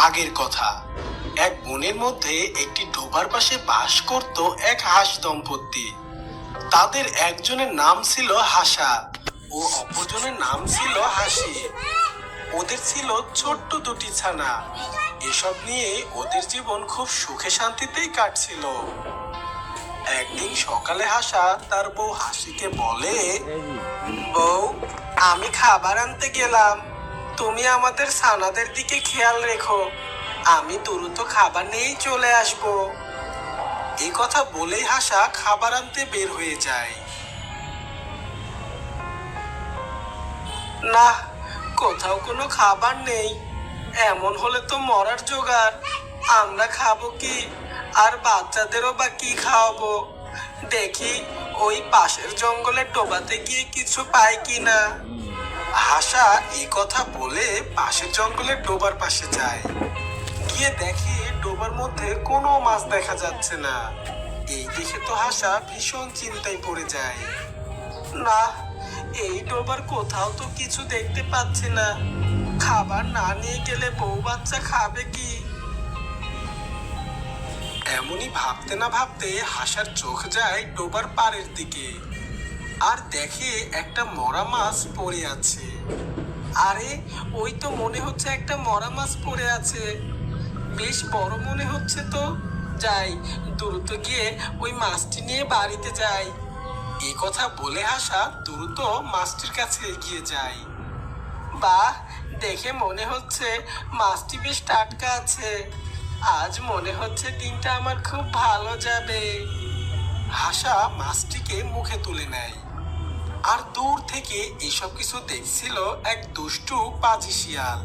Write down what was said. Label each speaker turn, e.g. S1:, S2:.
S1: আগের কথা। এক বনের মধ্যে একটি ডোবার পাশে বাস করত এক হাঁস দম্পতি। তাদের একজনের নাম ছিল হাসা ও অপরজনের নাম ছিল হাসি। ওদের ছিল ছোট্ট দুটি ছানা। এসব নিয়ে ওদের জীবন খুব সুখে শান্তিতেই কাটছিল। একদিন সকালে হাসা তার বউ হাসিকে বলে, বউ, আমি খাবার আনতে গেলাম, তুমি আমাদের ছানাদের দিকে খেয়াল রেখো, আমি দ্রুত খাবার নিয়েই চলে আসবো। এই কথা বলেই হাসা খাবার আনতে বের হয়ে যায়। না, কোথাও কোনো খাবার নেই। এমন হলে তো মরার জোগাড়। আমরা খাবো কি, আর বাচ্চাদেরও বা কি খাওয়াবো? দেখি ওই পাশের জঙ্গলের ডোবাতে গিয়ে কিছু পাই কিনা। হাসা এই কথা বলে পাশের জঙ্গলের ডোবার পাশে যায়। গিয়ে দেখে ডোবার মধ্যে কোনো মাছ দেখা যাচ্ছে না। এই দেখে তো হাসা ভীষণ চিন্তায় পড়ে যায়। না, এই ডোবার কোথাও তো কিছু দেখতে পাচ্ছি না। খাবার না নিয়ে গেলে বউ বাচ্চা খাবে কি? এমনই ভাবতে না ভাবতে হাসার চোখ যায় ডোবার পাড়ের দিকে, আর দেখে একটা মরা মাছ পড়ে আছে। আরে, ওই তো মনে হচ্ছে একটা মরা মাছ পড়ে আছে, বেশ বড় মনে হচ্ছে তো। যাই, দ্রুত গিয়ে ওই মাছটি নিয়ে বাড়িতে যাই। এই কথা বলে হাসা দ্রুত মাছটির কাছে এগিয়ে যায়। বাহ, দেখে মনে হচ্ছে মাছটি বেশ টাটকা আছে। আজ মনে হচ্ছে দিনটা আমার খুব ভালো যাবে। হাসা মাছটিকে মুখে তুলে নেয়। আর দূর থেকে এইসব কিছু দেখছিল এক দুষ্টু পাজি শিয়াল।